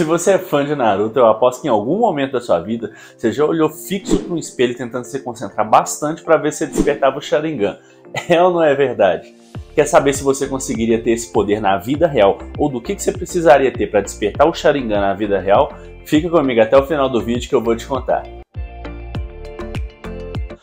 Se você é fã de Naruto, eu aposto que em algum momento da sua vida você já olhou fixo para um espelho tentando se concentrar bastante para ver se despertava o Sharingan. É ou não é verdade? Quer saber se você conseguiria ter esse poder na vida real ou do que você precisaria ter para despertar o Sharingan na vida real? Fica comigo até o final do vídeo que eu vou te contar.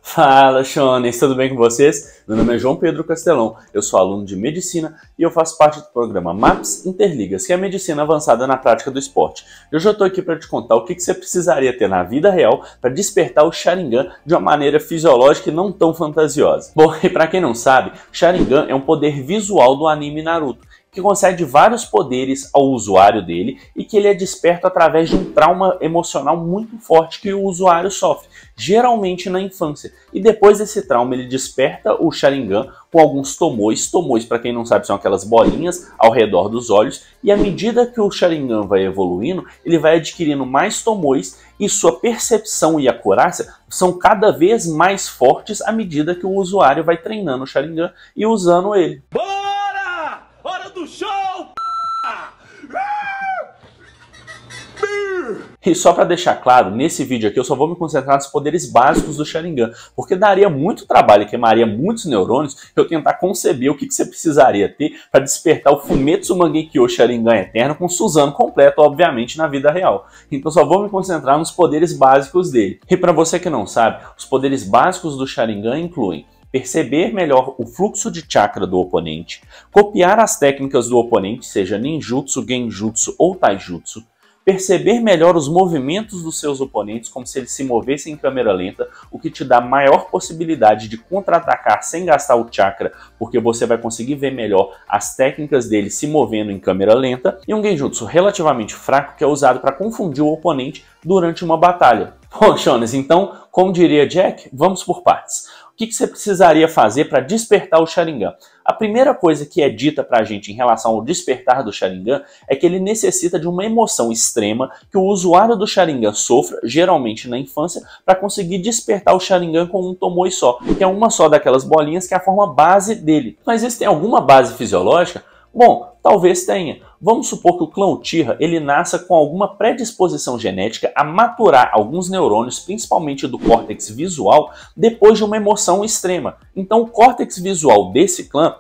Fala, Shonens, tudo bem com vocês? Meu nome é João Pedro Castelão, eu sou aluno de Medicina e eu faço parte do programa MAPS Interligas, que é a Medicina Avançada na Prática do Esporte. Eu já estou aqui para te contar o que você precisaria ter na vida real para despertar o Sharingan de uma maneira fisiológica e não tão fantasiosa. Bom, e para quem não sabe, Sharingan é um poder visual do anime Naruto, que concede vários poderes ao usuário dele e que ele é desperto através de um trauma emocional muito forte que o usuário sofre, geralmente na infância. E depois desse trauma ele desperta o Sharingan com alguns tomoes. Tomoes, para quem não sabe, são aquelas bolinhas ao redor dos olhos, e à medida que o Sharingan vai evoluindo, ele vai adquirindo mais tomoes e sua percepção e acurácia são cada vez mais fortes à medida que o usuário vai treinando o Sharingan e usando ele. Hora do show! E só para deixar claro, nesse vídeo aqui eu só vou me concentrar nos poderes básicos do Sharingan, porque daria muito trabalho, queimaria muitos neurônios eu tentar conceber o que você precisaria ter para despertar o Fumetsu Mangekyo Sharingan Eterno com Susanoo completo, obviamente, na vida real. Então só vou me concentrar nos poderes básicos dele. E para você que não sabe, os poderes básicos do Sharingan incluem perceber melhor o fluxo de chakra do oponente, copiar as técnicas do oponente, seja ninjutsu, genjutsu ou taijutsu, perceber melhor os movimentos dos seus oponentes, como se eles se movessem em câmera lenta, o que te dá maior possibilidade de contra-atacar sem gastar o chakra, porque você vai conseguir ver melhor as técnicas dele se movendo em câmera lenta, e um genjutsu relativamente fraco que é usado para confundir o oponente durante uma batalha. Bom, Shonens, então, como diria Jack, vamos por partes. O que você precisaria fazer para despertar o Sharingan? A primeira coisa que é dita para a gente em relação ao despertar do Sharingan é que ele necessita de uma emoção extrema que o usuário do Sharingan sofra, geralmente na infância, para conseguir despertar o Sharingan com um tomoe só, que é uma só daquelas bolinhas que é a forma base dele. Mas isso tem alguma base fisiológica? Bom, talvez tenha. Vamos supor que o clã Uchiha ele nasça com alguma predisposição genética a maturar alguns neurônios, principalmente do córtex visual, depois de uma emoção extrema. Então o córtex visual desse clã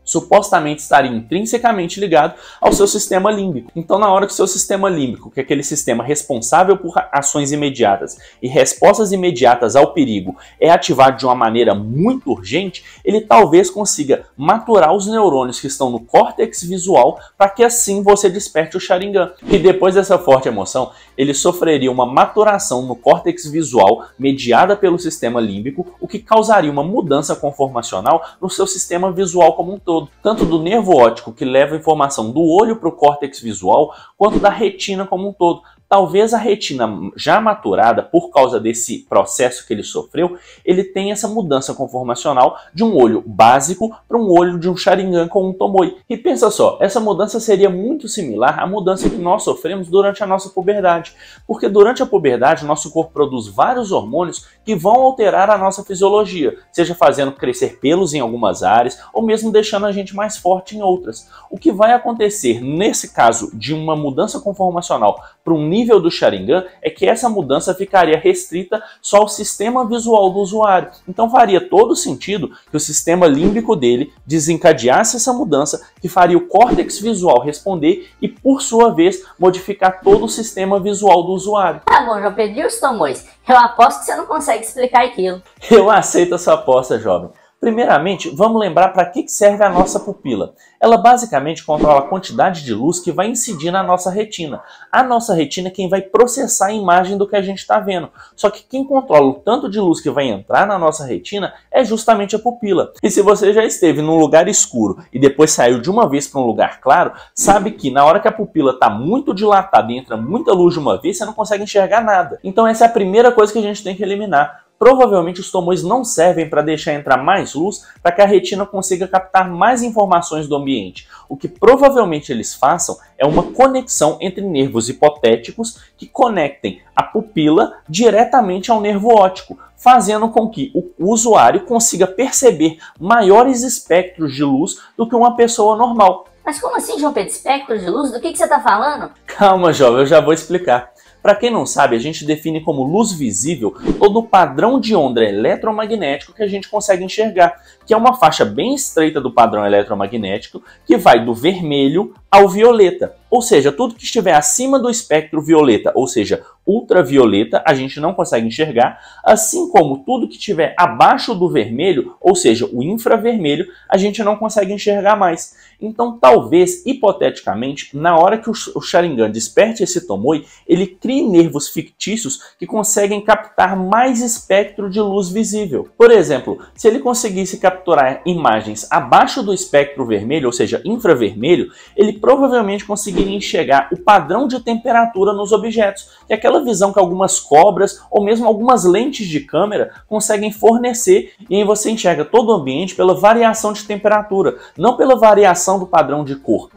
supostamente estaria intrinsecamente ligado ao seu sistema límbico. Então, na hora que o seu sistema límbico, que é aquele sistema responsável por ações imediatas e respostas imediatas ao perigo, é ativado de uma maneira muito urgente, ele talvez consiga maturar os neurônios que estão no córtex visual para que assim você desperte o Sharingan. E depois dessa forte emoção, ele sofreria uma maturação no córtex visual mediada pelo sistema límbico, o que causaria uma mudança conformacional no seu sistema visual como um todo, tanto do nervo óptico que leva a informação do olho para o córtex visual, quanto da retina como um todo. Talvez a retina já maturada, por causa desse processo que ele sofreu, ele tenha essa mudança conformacional de um olho básico para um olho de um Sharingan com um tomoe. E pensa só, essa mudança seria muito similar à mudança que nós sofremos durante a nossa puberdade. Porque durante a puberdade, nosso corpo produz vários hormônios que vão alterar a nossa fisiologia, seja fazendo crescer pelos em algumas áreas, ou mesmo deixando a gente mais forte em outras. O que vai acontecer nesse caso de uma mudança conformacional para um nível do Sharingan é que essa mudança ficaria restrita só ao sistema visual do usuário. Então faria todo sentido que o sistema límbico dele desencadeasse essa mudança, que faria o córtex visual responder e, por sua vez, modificar todo o sistema visual do usuário. Tá bom, João Pedro, e os tomoes? Eu aposto que você não consegue explicar aquilo. Eu aceito a sua aposta, jovem. Primeiramente, vamos lembrar para que serve a nossa pupila. Ela basicamente controla a quantidade de luz que vai incidir na nossa retina. A nossa retina é quem vai processar a imagem do que a gente está vendo. Só que quem controla o tanto de luz que vai entrar na nossa retina é justamente a pupila. E se você já esteve num lugar escuro e depois saiu de uma vez para um lugar claro, sabe que na hora que a pupila está muito dilatada e entra muita luz de uma vez, você não consegue enxergar nada. Então essa é a primeira coisa que a gente tem que eliminar. Provavelmente os tomoes não servem para deixar entrar mais luz para que a retina consiga captar mais informações do ambiente. O que provavelmente eles façam é uma conexão entre nervos hipotéticos que conectem a pupila diretamente ao nervo óptico, fazendo com que o usuário consiga perceber maiores espectros de luz do que uma pessoa normal. Mas como assim, João Pedro? Espectro de luz? Do que você está falando? Calma, jovem, eu já vou explicar. Para quem não sabe, a gente define como luz visível todo o padrão de onda eletromagnético que a gente consegue enxergar, que é uma faixa bem estreita do padrão eletromagnético que vai do vermelho ao violeta. Ou seja, tudo que estiver acima do espectro violeta, ou seja, ultravioleta, a gente não consegue enxergar, assim como tudo que estiver abaixo do vermelho, ou seja, o infravermelho, a gente não consegue enxergar mais. Então, talvez, hipoteticamente, na hora que o Sharingan desperte esse Tomoe, ele crie nervos fictícios que conseguem captar mais espectro de luz visível. Por exemplo, se ele conseguisse capturar imagens abaixo do espectro vermelho, ou seja, infravermelho, ele provavelmente conseguiria enxergar o padrão de temperatura nos objetos, que é aquela visão que algumas cobras ou mesmo algumas lentes de câmera conseguem fornecer, e aí você enxerga todo o ambiente pela variação de temperatura, não pela variação do padrão de cor.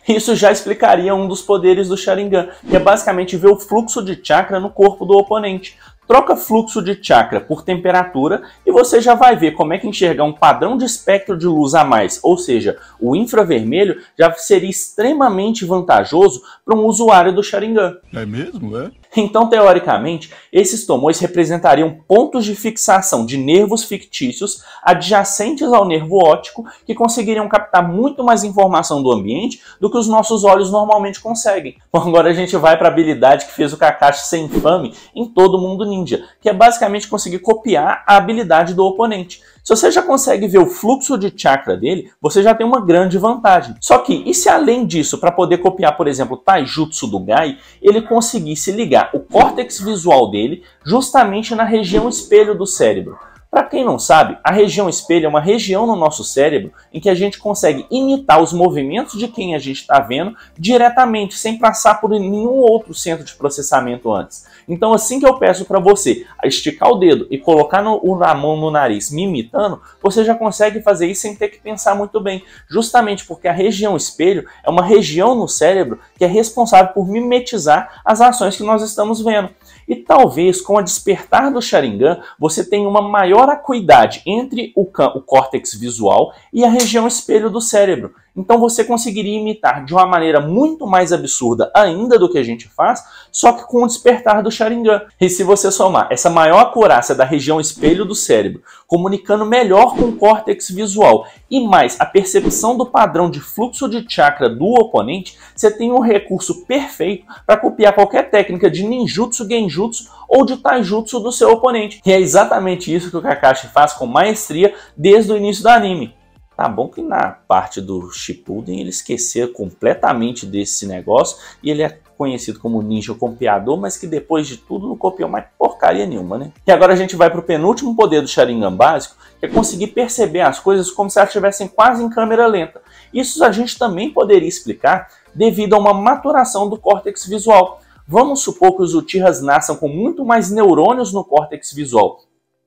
Isso já explicaria um dos poderes do Sharingan, que é basicamente ver o fluxo de chakra no corpo do oponente. Troca fluxo de chakra por temperatura e você já vai ver como é que enxergar um padrão de espectro de luz a mais, ou seja, o infravermelho, já seria extremamente vantajoso para um usuário do Sharingan. É mesmo, é? Então, teoricamente, esses Tomoes representariam pontos de fixação de nervos fictícios adjacentes ao nervo óptico que conseguiriam captar muito mais informação do ambiente do que os nossos olhos normalmente conseguem. Bom, agora a gente vai para a habilidade que fez o Kakashi ser infame em todo mundo ninja, que é basicamente conseguir copiar a habilidade do oponente. Se você já consegue ver o fluxo de chakra dele, você já tem uma grande vantagem. Só que, e se além disso, para poder copiar, por exemplo, o Taijutsu do Gai, ele conseguisse ligar o córtex visual dele justamente na região espelho do cérebro? Para quem não sabe, a região espelho é uma região no nosso cérebro em que a gente consegue imitar os movimentos de quem a gente está vendo diretamente, sem passar por nenhum outro centro de processamento antes. Então, assim que eu peço para você esticar o dedo e colocar a mão no nariz me imitando, você já consegue fazer isso sem ter que pensar muito bem, justamente porque a região espelho é uma região no cérebro que é responsável por mimetizar as ações que nós estamos vendo. E talvez com o despertar do Sharingan você tenha uma maior acuidade entre o córtex visual e a região espelho do cérebro. Então você conseguiria imitar de uma maneira muito mais absurda ainda do que a gente faz, só que com o despertar do Sharingan. E se você somar essa maior acurácia da região espelho do cérebro, comunicando melhor com o córtex visual e mais a percepção do padrão de fluxo de chakra do oponente, você tem um recurso perfeito para copiar qualquer técnica de ninjutsu, genjutsu ou de taijutsu do seu oponente. E é exatamente isso que o Kakashi faz com maestria desde o início do anime. Tá bom que na parte do Shippuden ele esqueceu completamente desse negócio e ele é conhecido como ninja copiador, mas que depois de tudo não copiou mais porcaria nenhuma, né? E agora a gente vai para o penúltimo poder do Sharingan básico, que é conseguir perceber as coisas como se elas estivessem quase em câmera lenta. Isso a gente também poderia explicar devido a uma maturação do córtex visual. Vamos supor que os Uchihas nasçam com muito mais neurônios no córtex visual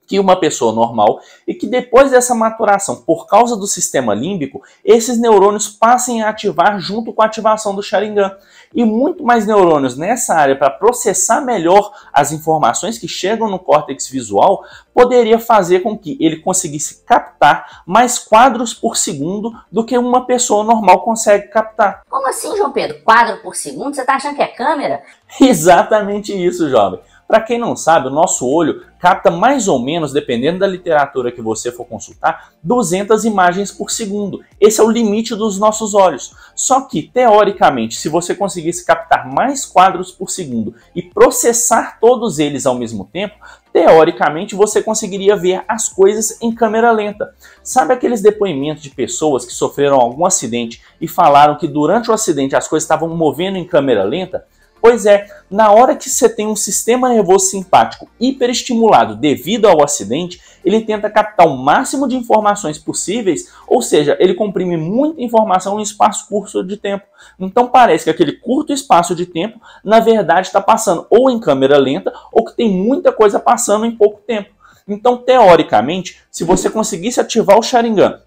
que uma pessoa normal e que depois dessa maturação, por causa do sistema límbico, esses neurônios passem a ativar junto com a ativação do Sharingan. E muito mais neurônios nessa área para processar melhor as informações que chegam no córtex visual poderia fazer com que ele conseguisse captar mais quadros por segundo do que uma pessoa normal consegue captar. Como assim, João Pedro? Quadro por segundo? Você tá achando que é câmera? Exatamente isso, jovem. Para quem não sabe, o nosso olho capta mais ou menos, dependendo da literatura que você for consultar, 200 imagens por segundo. Esse é o limite dos nossos olhos. Só que, teoricamente, se você conseguisse captar mais quadros por segundo e processar todos eles ao mesmo tempo, teoricamente você conseguiria ver as coisas em câmera lenta. Sabe aqueles depoimentos de pessoas que sofreram algum acidente e falaram que durante o acidente as coisas estavam movendo em câmera lenta? Pois é, na hora que você tem um sistema nervoso simpático hiperestimulado devido ao acidente, ele tenta captar o máximo de informações possíveis, ou seja, ele comprime muita informação em espaço curto de tempo. Então parece que aquele curto espaço de tempo, na verdade, está passando ou em câmera lenta, ou que tem muita coisa passando em pouco tempo. Então, teoricamente, se você conseguisse ativar o Sharingan,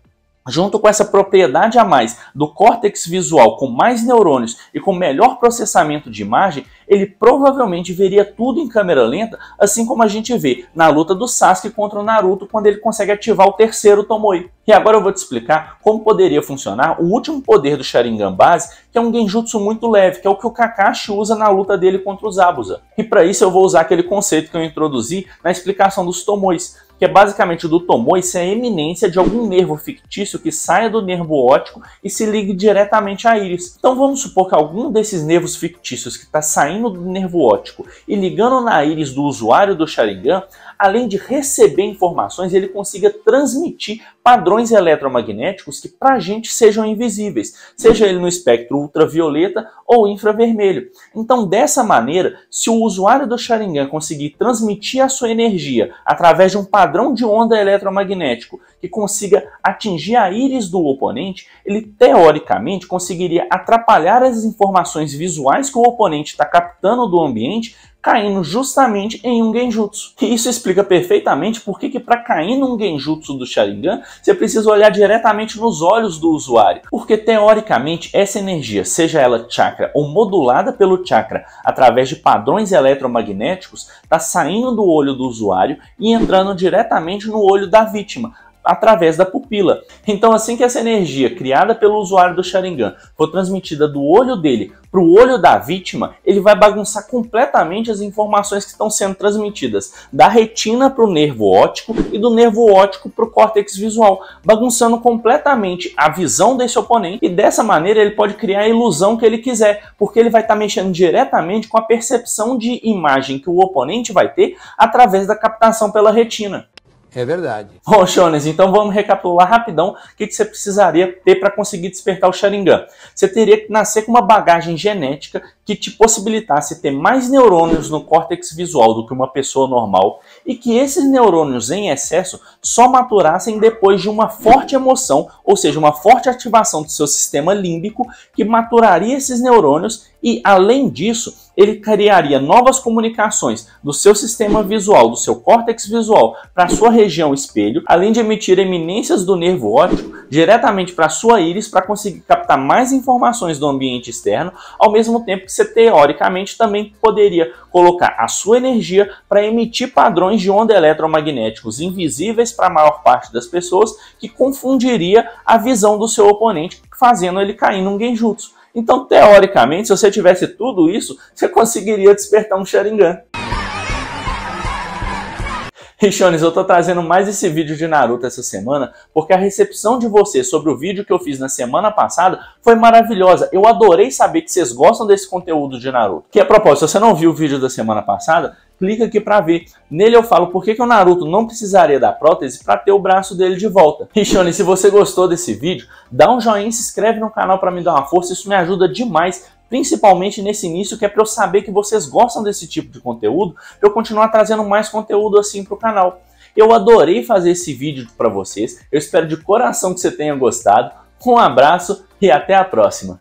junto com essa propriedade a mais do córtex visual com mais neurônios e com melhor processamento de imagem, ele provavelmente veria tudo em câmera lenta, assim como a gente vê na luta do Sasuke contra o Naruto quando ele consegue ativar o terceiro Tomoe. E agora eu vou te explicar como poderia funcionar o último poder do Sharingan base, que é um genjutsu muito leve, que é o que o Kakashi usa na luta dele contra o Zabuza. E para isso eu vou usar aquele conceito que eu introduzi na explicação dos Tomoes, que é basicamente do Tomoe ser a eminência de algum nervo fictício que saia do nervo óptico e se ligue diretamente à íris. Então vamos supor que algum desses nervos fictícios que está saindo do nervo óptico e ligando na íris do usuário do Sharingan, além de receber informações, ele consiga transmitir padrões eletromagnéticos que para a gente sejam invisíveis, seja ele no espectro ultravioleta ou infravermelho. Então, dessa maneira, se o usuário do Sharingan conseguir transmitir a sua energia através de um padrão de onda eletromagnético que consiga atingir a íris do oponente, ele teoricamente conseguiria atrapalhar as informações visuais que o oponente está captando do ambiente, caindo justamente em um genjutsu. E isso explica perfeitamente por que para cair num genjutsu do Sharingan, você precisa olhar diretamente nos olhos do usuário. Porque teoricamente essa energia, seja ela chakra ou modulada pelo chakra através de padrões eletromagnéticos, está saindo do olho do usuário e entrando diretamente no olho da vítima, através da pupila. Então, assim que essa energia criada pelo usuário do Sharingan for transmitida do olho dele para o olho da vítima, ele vai bagunçar completamente as informações que estão sendo transmitidas da retina para o nervo óptico e do nervo óptico para o córtex visual, bagunçando completamente a visão desse oponente, e dessa maneira ele pode criar a ilusão que ele quiser, porque ele vai estar mexendo diretamente com a percepção de imagem que o oponente vai ter através da captação pela retina. É verdade. Bom, Shoners, então vamos recapitular rapidão o que você precisaria ter para conseguir despertar o Sharingan. Você teria que nascer com uma bagagem genética que te possibilitasse ter mais neurônios no córtex visual do que uma pessoa normal e que esses neurônios em excesso só maturassem depois de uma forte emoção, ou seja, uma forte ativação do seu sistema límbico que maturaria esses neurônios e, além disso, ele criaria novas comunicações do seu sistema visual, do seu córtex visual, para a sua região espelho, além de emitir eminências do nervo óptico diretamente para a sua íris para conseguir captar mais informações do ambiente externo, ao mesmo tempo que você teoricamente também poderia colocar a sua energia para emitir padrões de onda eletromagnéticos invisíveis para a maior parte das pessoas, que confundiria a visão do seu oponente, fazendo ele cair num genjutsu. Então, teoricamente, se você tivesse tudo isso, você conseguiria despertar um Sharingan. E Shoners, eu tô trazendo mais esse vídeo de Naruto essa semana porque a recepção de vocês sobre o vídeo que eu fiz na semana passada foi maravilhosa. Eu adorei saber que vocês gostam desse conteúdo de Naruto. Que, a propósito, se você não viu o vídeo da semana passada, clica aqui para ver. Nele eu falo por que o Naruto não precisaria da prótese para ter o braço dele de volta. E Shoners, se você gostou desse vídeo, dá um joinha e se inscreve no canal para me dar uma força, isso me ajuda demais. Principalmente nesse início, que é para eu saber que vocês gostam desse tipo de conteúdo, para eu continuar trazendo mais conteúdo assim para o canal. Eu adorei fazer esse vídeo para vocês, eu espero de coração que você tenha gostado. Um abraço e até a próxima!